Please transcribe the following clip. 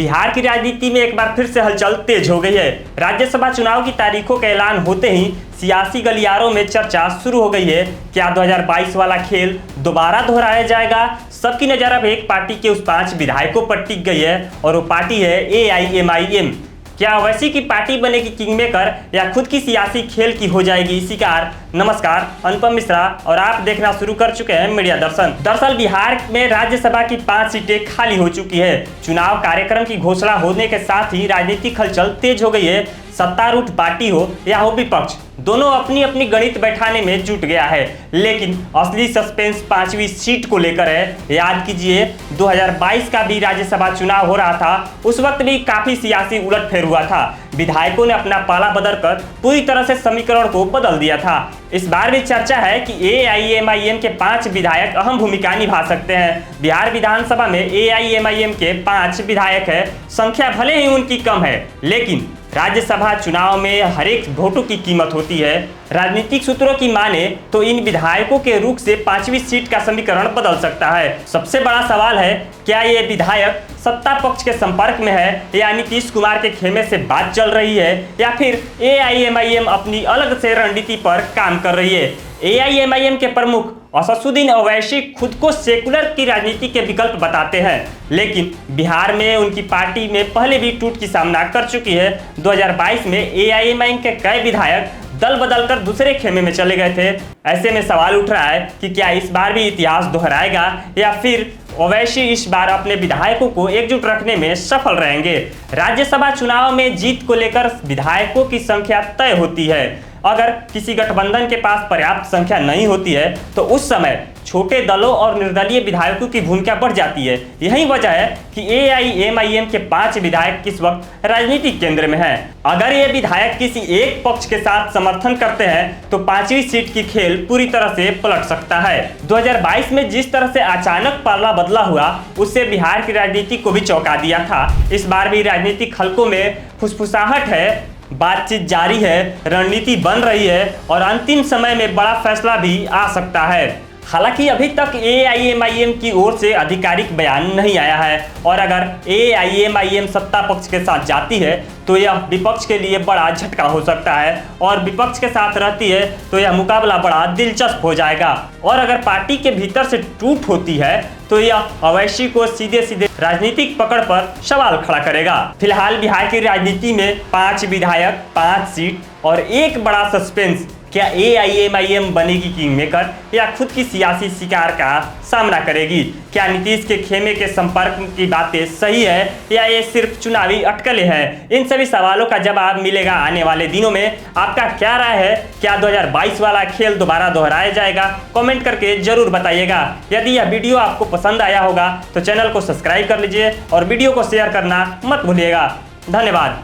बिहार की राजनीति में एक बार फिर से हलचल तेज हो गई है। राज्यसभा चुनाव की तारीखों का ऐलान होते ही सियासी गलियारों में चर्चा शुरू हो गई है। क्या 2022 वाला खेल दोबारा दोहराया जाएगा? सबकी नजर अब एक पार्टी के उस 5 विधायकों पर टिक गई है और वो पार्टी है AIMIM। क्या ओवैसी की पार्टी बनेगी किंग मेकर या खुद की सियासी खेल की हो जाएगी शिकार? नमस्कार, अनुपम मिश्रा और आप देखना शुरू कर चुके हैं मीडिया दर्शन। दरअसल बिहार में राज्यसभा की 5 सीटें खाली हो चुकी है। चुनाव कार्यक्रम की घोषणा होने के साथ ही राजनीतिक हलचल तेज हो गई है। सत्तारूढ़ पार्टी हो या हो विपक्ष, दोनों अपनी अपनी गणित बैठाने में जुट गया है। लेकिन असली सस्पेंस 5वीं सीट को लेकर है। याद कीजिए 2022 का भी राज्यसभा चुनाव हो रहा था। उस वक्त भी काफी सियासी उलटफेर हुआ था। विधायकों ने अपना पाला बदलकर पूरी तरह से समीकरण को बदल दिया था। इस बार भी चर्चा है कि AIMIM के 5 विधायक अहम भूमिका निभा सकते हैं। बिहार विधानसभा में AIMIM के 5 विधायक है। संख्या भले ही उनकी कम है, लेकिन राज्यसभा चुनाव में हर एक वोटों की कीमत होती है। राजनीतिक सूत्रों की माने तो इन विधायकों के रुख से 5वीं सीट का समीकरण बदल सकता है। सबसे बड़ा सवाल है, क्या ये विधायक सत्ता पक्ष के संपर्क में है या नीतीश कुमार के खेमे से बात चल रही है, या फिर AIMIM अपनी अलग से रणनीति पर काम कर रही है? AIMIM के प्रमुख असदुद्दीन ओवैसी खुद को सेकुलर की राजनीति के विकल्प बताते हैं, लेकिन बिहार में उनकी पार्टी में पहले भी टूट की सामना कर चुकी है। 2022 में AIMIM के कई विधायक दल बदलकर दूसरे खेमे में चले गए थे। ऐसे में सवाल उठ रहा है कि क्या इस बार भी इतिहास दोहराएगा या फिर ओवैसी इस बार अपने विधायकों को एकजुट रखने में सफल रहेंगे? राज्यसभा चुनाव में जीत को लेकर विधायकों की संख्या तय होती है। अगर किसी गठबंधन के पास पर्याप्त संख्या नहीं होती है तो उस समय छोटे दलों और निर्दलीय विधायकों की भूमिका बढ़ जाती है। यही वजह है कि AIMIM के 5 विधायक इस वक्त राजनीतिक केंद्र में हैं। अगर ये विधायक किसी एक पक्ष के साथ समर्थन करते हैं तो 5वीं सीट की खेल पूरी तरह से पलट सकता है। 2022 में जिस तरह से अचानक पाला बदला हुआ, उससे बिहार की राजनीति को भी चौंका दिया था। इस बार भी राजनीतिक हलकों में फुसफुसाहट है, बातचीत जारी है, रणनीति बन रही है और अंतिम समय में बड़ा फैसला भी आ सकता है। हालांकि अभी तक AIMIM की ओर से आधिकारिक बयान नहीं आया है और अगर AIMIM सत्ता पक्ष के साथ जाती है तो यह विपक्ष के लिए बड़ा झटका हो सकता है, और विपक्ष के साथ रहती है तो यह मुकाबला बड़ा दिलचस्प हो जाएगा। और अगर पार्टी के भीतर से टूट होती है तो यह ओवैसी को सीधे सीधे राजनीतिक पकड़ पर सवाल खड़ा करेगा। फिलहाल बिहार की राजनीति में 5 विधायक, 5 सीट और एक बड़ा सस्पेंस। क्या AIMIM बनेगी किंग मेकर या खुद की सियासी शिकार का सामना करेगी? क्या नीतीश के खेमे के संपर्क की बातें सही है या ये सिर्फ चुनावी अटकलें हैं? इन सभी सवालों का जवाब मिलेगा आने वाले दिनों में। आपका क्या राय है? क्या 2022 वाला खेल दोबारा दोहराया जाएगा? कमेंट करके जरूर बताइएगा। यदि यह वीडियो आपको पसंद आया होगा तो चैनल को सब्सक्राइब कर लीजिए और वीडियो को शेयर करना मत भूलिएगा। धन्यवाद।